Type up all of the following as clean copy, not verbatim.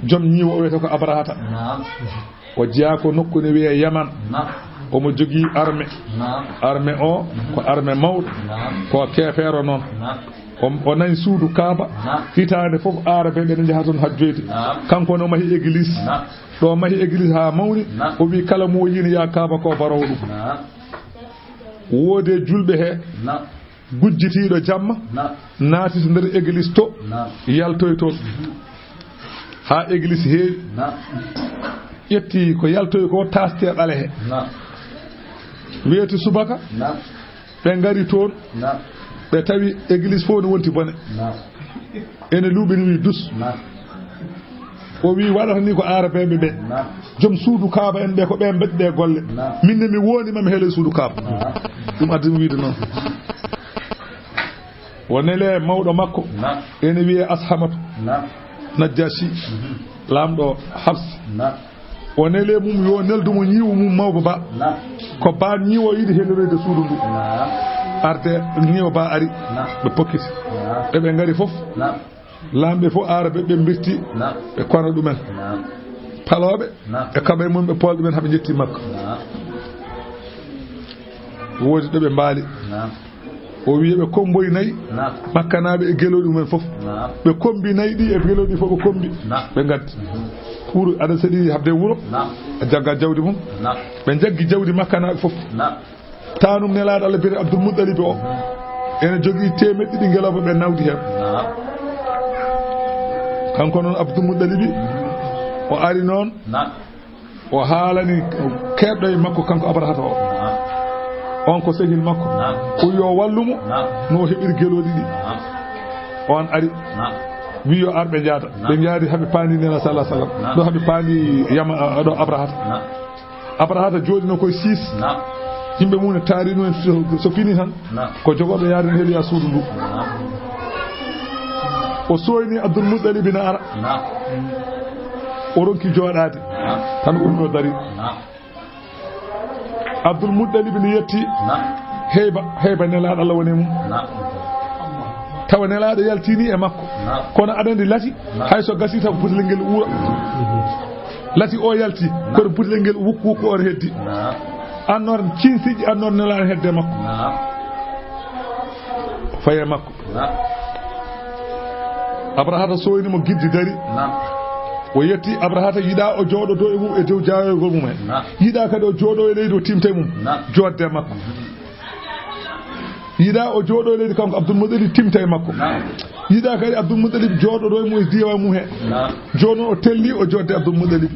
jom ñiwo o wiyete ko abrahata o jeeya ko nokkune wiye yaman omo jogii armée o ko armée mawɗo ko keefeero noon o nani suudu kaaba hitaande fof arabe ɓe ne njaha toon hajjoyde kanko no mahi église ɗo mahi église haa mawni o wi kala mo yini ya kaaba ko barowo ɗum woodi e julɓe hee gujjitiiɗo jamma naati to nder église to yaltoy toon haa église heewi ƴetti ko yaltoy ko taastee ɗale hee wiyete subaka ɓe ngari toon ɓe tawi église fof ne wonti bone ene luuɓini wi dus o wi waɗata ni ko arabeɓe ɓe joom suudu kaaba en ɓe ko ɓe mbeɗɗe golle minne mi wonimami heele suudu kaaba ɗum addimi wiide noon wonele mawɗo makko ene wiye ashamatu najjashi lamɗo habs wonele mum yo neldumo ñiiwo mum mawba ba ko ba ñiiwo yiɗi helloreede suudu ndu arde ñiiwo ba ari ɓe pokkiti eɓe ngari fof lamɓe fof arabe ɓe birti ɓe kono ɗumen paloɓe e kaɓe mum ɓe pool ɗumen haɓe jetti makko woodi ɗo ɓe mbaali o wiye ɓe komboyi nayyi makkanaɓe e geloɗi mumen fof ɓe kombi nayyi ɗi e geloɗi fof ɓe kombi ɓe gaddi pour aɗa seeɗi habde wuuro a jagga jawdi mum ɓe jaggi jawdi makkanaɓe fof tanum nelaɗo Allah biyete Abdoul Mouɗalibe o ene jogii temeɗɗe ɗiɗi ngeloba ɓe nawdi hen kanko noon Abdoul Mouɗalibe o ari noon o haalani keɓɗo e makko kanko Abrahata o on ko sehil makko o yo wallumo no heɓiri geloɗi ɗi on ari wi yo arɓe jaada ɓe jaadi haɓe paandi nela sallah sallam ɗo haɓe paandi yama ɗo abrahata jooɗino koye 6 yimɓe mum ne taari ɗum so fini tan ko jogoɗo yaade no heeliya suudu ndu o soyni Abdoul Mouɗalibe ne ara o ronki jooɗaade tan ummi o dari Abdoul Mouɗalibe ne yetti heyba nelaɗo Allah woni mum tawa nelaɗo yaltini e makko kono aɗa andi lati hayso gasi taw putelel ngel uura lati o yalti kono putelel ngel wukku on heddi annor cinsiji annor nelaɗo hedde makko faye makko Abrahata soynimo giddi dari o yetti Abrahata yiɗa o jooɗoto e mum e dow jaayogol mum he yiɗa kadi o jooɗo e leydi o timta e mum jodde makko yiɗa o jooɗo e leydi kanko Abdoul Mouɗalibe timta e makko yiɗa kadi Abdoul Mouɗalibe jooɗoɗo e mum e diwa mum he joni o telli o jodde Abdoul Mouɗalibe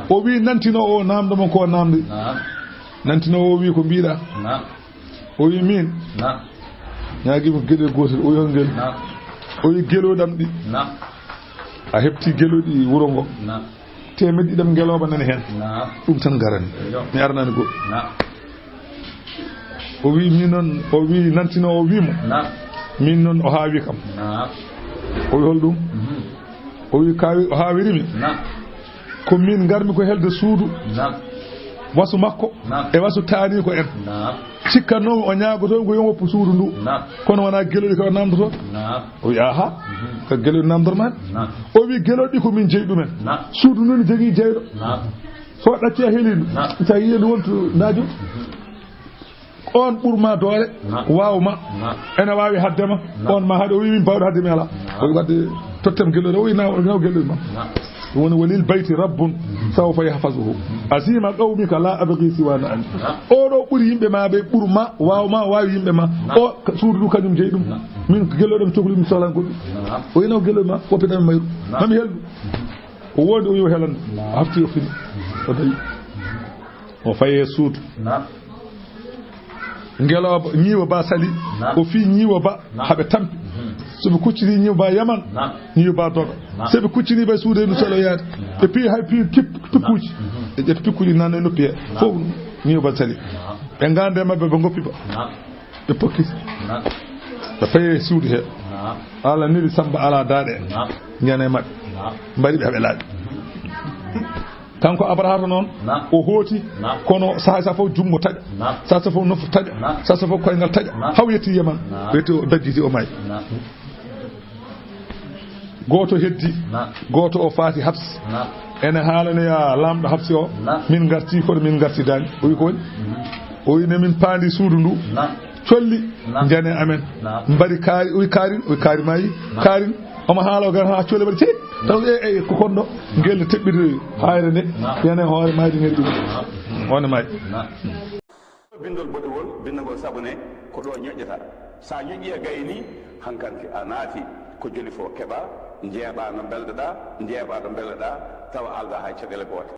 o wi nantinowo o namdo mon ko namdi nantinowo o wi ko mbiɗa o wi min ñaguimo gueɗel gotel o yo ngel o wi geloɗam ɗi a heɓti geloɗi wuro ngo temeɗɗi ɗiɗam ngeloba nani hen ɗum tan garani mi arnani go o wi min noon o wi nantinowo o wimo min noon o haawi kam o wi hol ɗum o wi kawi o haawirimi ko min garmi ko helde suudu wasu makko e wasu taani ko en cikkatnomi o ñaagoto ko yo woppu suudu ndu kono wona geloɗi ko namdoto o wi aha ko geloɗi namdorman o wi geloɗi ko min jeyi ɗumen suudu ndu ne jogii jeyɗo so ɗacci a heelindu sa yiyendu wonto naajo on ɓurma doole wawma ene wawi haddema on ma haade o wi min bawɗo haddemi ala o wi wadde tottem geloɗi o wi naw geloɗi ma woni walil bayti rabbun sawfa yahfazuhu asima qawmika la abghi siwana an oɗo ɓuuri yimɓe ma ɓe ɓurma wawma wawi yimɓe ma o suudu ndu kañum jeyi ɗum min geloɗem cohli mi sohlan goɗɗum o wi naw geloɗi ma woppitami mayru mami helɗu o wondi o yo helande o hafti o fini o dayi o faye suudu ngeloba ñiiwa ba sali o fi ñiiwa ba haɓe tampi soɓe kuccini ñiiwa ba yaman ñiiwa ba doga soɓe kuccini ɓe suude ndu salo yaade ɓe pi hay pi pikkuji ɓe ƴetta pikkuji nanno e noppi he fof ñiiwa ba sali ɓe gande mabɓe ɓe goppi ba ɓe pokkiti ɓe faye suudu he ala niri samba ala daaɗe ñane mabɓe mbaɗi ɓe haɓe laaɓi kanko Abrahata noon o hooti kono saha fof jungo taƴa saha fof noffu taƴa saha fof koyngal taƴa haw yetti Yaman wiyete o dajjiti o maayi goto heddi goto o faati habs ene haalane ya lamdo habsi o min garti ko min garti dani o wi ko o wi ne min paandi suudu ndu colli jane amen mbari kaari o kaari mayi kaari omo haalo gar ha colli bari ceet taw e ko kondo gelle tebbiri hayre ne yana hoore maadi ngari dum on mayi bindol bodewol bindagol sabune ko do ñoƴƴata sa ñoƴƴi e gayni hankanti a naati ko joli fo keɓa jeeɓa no belɗoɗa jeeɓa ɗo belɗoɗa tawa alda hay caɗele goote